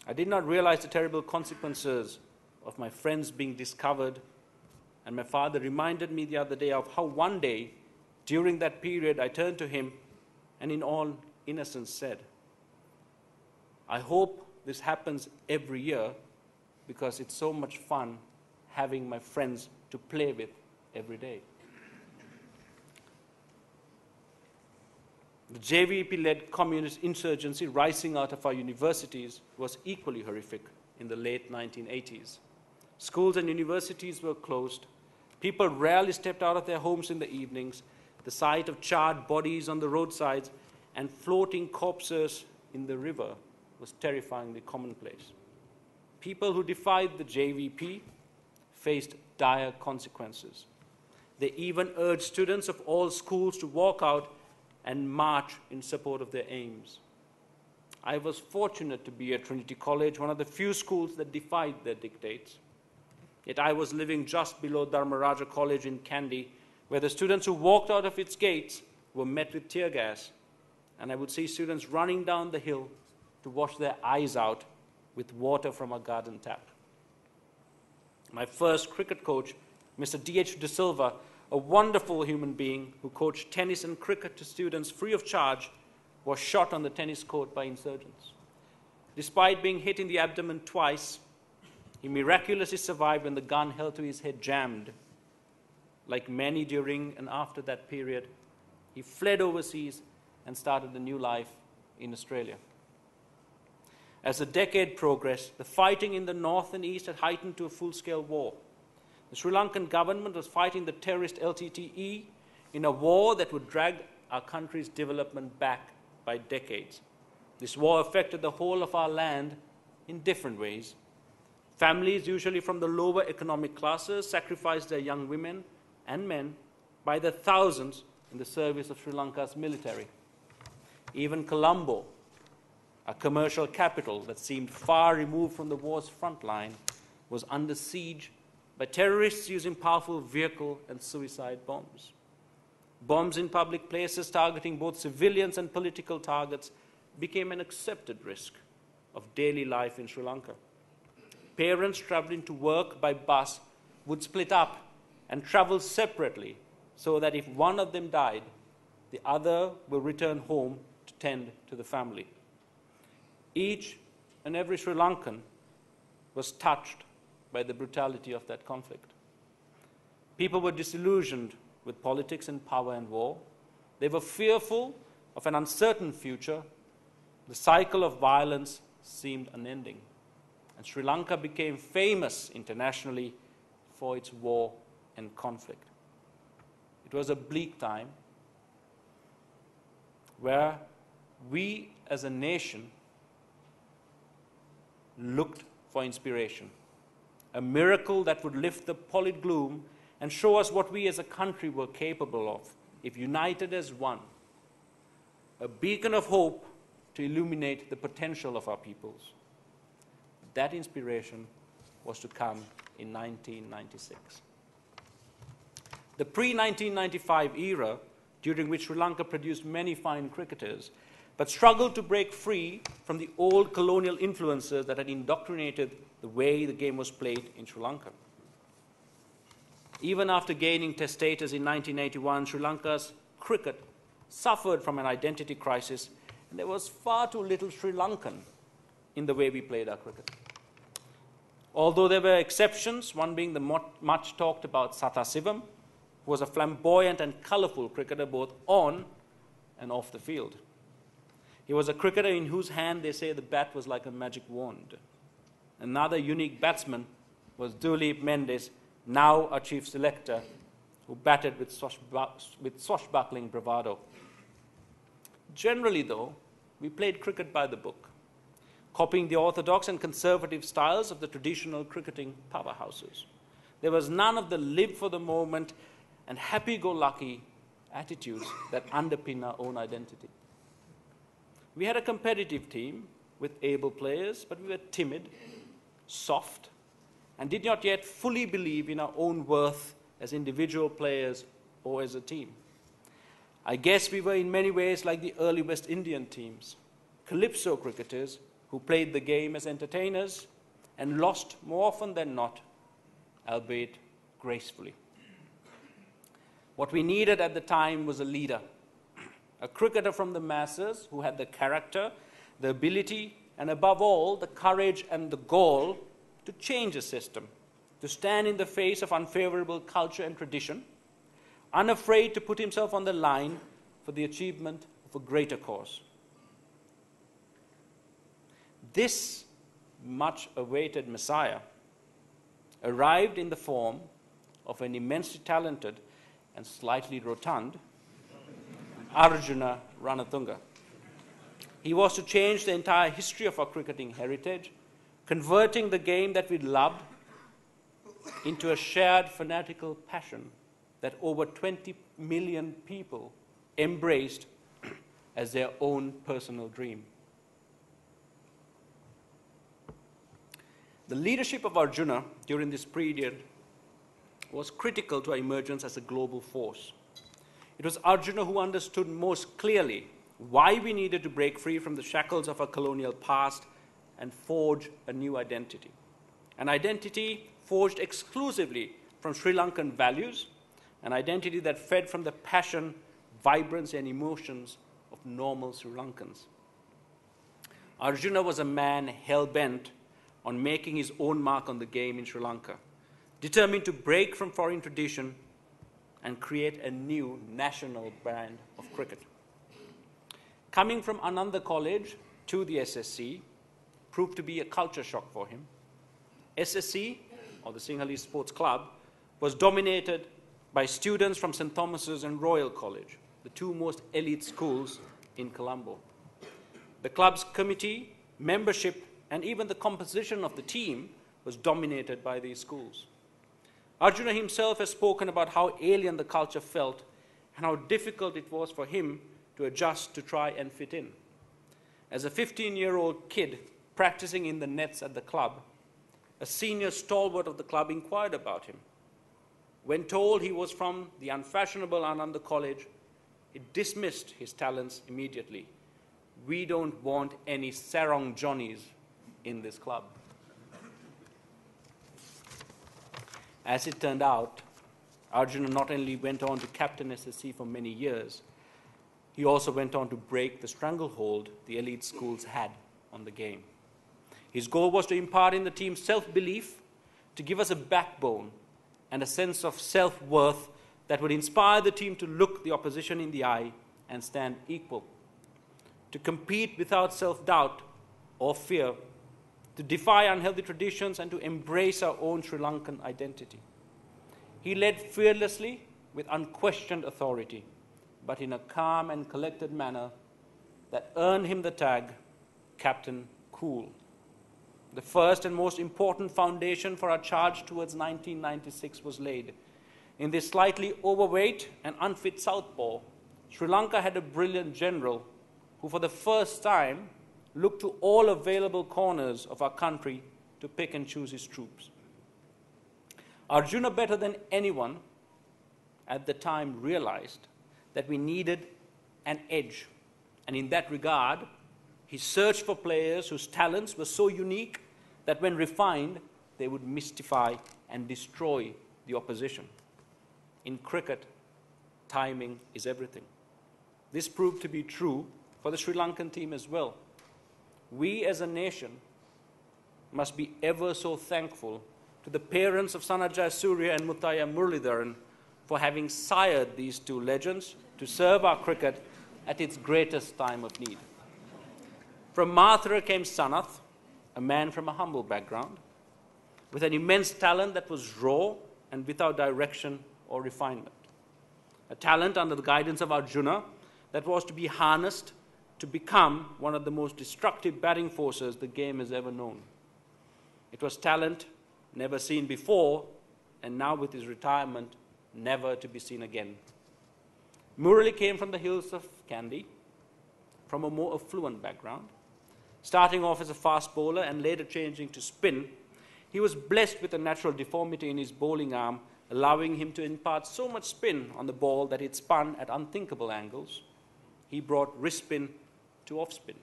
I did not realize the terrible consequences of my friends being discovered, and my father reminded me the other day of how one day, during that period, I turned to him and in all innocence said, "I hope this happens every year because it's so much fun having my friends to play with every day." The JVP-led communist insurgency rising out of our universities was equally horrific in the late 1980s. Schools and universities were closed. People rarely stepped out of their homes in the evenings. The sight of charred bodies on the roadsides and floating corpses in the river was terrifyingly commonplace. People who defied the JVP faced dire consequences. They even urged students of all schools to walk out and march in support of their aims. I was fortunate to be at Trinity College, one of the few schools that defied their dictates. Yet I was living just below Dharmaraja College in Kandy, where the students who walked out of its gates were met with tear gas, and I would see students running down the hill to wash their eyes out with water from a garden tap. My first cricket coach, Mr. D.H. De Silva, a wonderful human being who coached tennis and cricket to students free of charge, was shot on the tennis court by insurgents. Despite being hit in the abdomen twice, he miraculously survived when the gun held to his head jammed. Like many during and after that period, he fled overseas and started a new life in Australia. As the decade progressed, the fighting in the north and east had heightened to a full-scale war. The Sri Lankan government was fighting the terrorist LTTE in a war that would drag our country's development back by decades. This war affected the whole of our land in different ways. Families, usually from the lower economic classes, sacrificed their young women and men by the thousands in the service of Sri Lanka's military. Even Colombo, a commercial capital that seemed far removed from the war's front line, was under siege by terrorists using powerful vehicle and suicide bombs. Bombs in public places targeting both civilians and political targets became an accepted risk of daily life in Sri Lanka. Parents traveling to work by bus would split up and travel separately so that if one of them died, the other will return home to tend to the family. Each and every Sri Lankan was touched by the brutality of that conflict. People were disillusioned with politics and power and war. They were fearful of an uncertain future. The cycle of violence seemed unending. And Sri Lanka became famous internationally for its war and conflict. It was a bleak time where we as a nation looked for inspiration, a miracle that would lift the pallid gloom and show us what we as a country were capable of if united as one, a beacon of hope to illuminate the potential of our peoples. That inspiration was to come in 1996. The pre-1995 era, during which Sri Lanka produced many fine cricketers, but struggled to break free from the old colonial influences that had indoctrinated the way the game was played in Sri Lanka. Even after gaining Test status in 1981, Sri Lanka's cricket suffered from an identity crisis, and there was far too little Sri Lankan in the way we played our cricket. Although there were exceptions, one being the much talked about Satha Sivam, who was a flamboyant and colourful cricketer both on and off the field. He was a cricketer in whose hand they say the bat was like a magic wand. Another unique batsman was Duleep Mendes, now our chief selector, who batted with swashbuckling bravado. Generally, though, we played cricket by the book, copying the orthodox and conservative styles of the traditional cricketing powerhouses. There was none of the live for the moment and happy-go-lucky attitudes that underpin our own identity. We had a competitive team with able players, but we were timid, soft, and did not yet fully believe in our own worth as individual players or as a team. I guess we were in many ways like the early West Indian teams, calypso cricketers who played the game as entertainers and lost more often than not, albeit gracefully. What we needed at the time was a leader, a cricketer from the masses who had the character, the ability, and above all, the courage and the gall to change a system, to stand in the face of unfavorable culture and tradition, unafraid to put himself on the line for the achievement of a greater cause. This much-awaited Messiah arrived in the form of an immensely talented and slightly rotund Arjuna Ranatunga. He was to change the entire history of our cricketing heritage, converting the game that we loved into a shared fanatical passion that over 20 million people embraced as their own personal dream. The leadership of Arjuna during this period was critical to our emergence as a global force. It was Arjuna who understood most clearly why we needed to break free from the shackles of our colonial past and forge a new identity. An identity forged exclusively from Sri Lankan values, an identity that fed from the passion, vibrance, and emotions of normal Sri Lankans. Arjuna was a man hell-bent on making his own mark on the game in Sri Lanka, determined to break from foreign tradition and create a new national brand of cricket. Coming from Ananda College to the SSC proved to be a culture shock for him. SSC, or the Sinhalese Sports Club, was dominated by students from St. Thomas's and Royal College, the two most elite schools in Colombo. The club's committee, membership, and even the composition of the team was dominated by these schools. Arjuna himself has spoken about how alien the culture felt and how difficult it was for him to adjust to try and fit in. As a 15-year-old kid practicing in the nets at the club, a senior stalwart of the club inquired about him. When told he was from the unfashionable Ananda College, he dismissed his talents immediately. "We don't want any sarong Johnnies in this club." As it turned out, Arjuna not only went on to captain SSC for many years, he also went on to break the stranglehold the elite schools had on the game. His goal was to impart in the team self-belief, to give us a backbone and a sense of self-worth that would inspire the team to look the opposition in the eye and stand equal, to compete without self-doubt or fear, to defy unhealthy traditions and to embrace our own Sri Lankan identity. He led fearlessly with unquestioned authority, but in a calm and collected manner that earned him the tag Captain Cool. The first and most important foundation for our charge towards 1996 was laid. In this slightly overweight and unfit southpaw, Sri Lanka had a brilliant general who for the first time looked to all available corners of our country to pick and choose his troops. Arjuna, better than anyone at the time, realized that we needed an edge, and in that regard, he searched for players whose talents were so unique that when refined, they would mystify and destroy the opposition. In cricket, timing is everything. This proved to be true for the Sri Lankan team as well. We as a nation must be ever so thankful to the parents of Sanajaya Surya and Muthaiya Muralidharan for having sired these two legends to serve our cricket at its greatest time of need. From Mathura came Sanath, a man from a humble background, with an immense talent that was raw and without direction or refinement. A talent under the guidance of Arjuna that was to be harnessed to become one of the most destructive batting forces the game has ever known. It was talent never seen before, and now with his retirement, never to be seen again. Murali came from the hills of Kandy, from a more affluent background. Starting off as a fast bowler and later changing to spin, he was blessed with a natural deformity in his bowling arm, allowing him to impart so much spin on the ball that it spun at unthinkable angles. He brought wrist spin to off spin.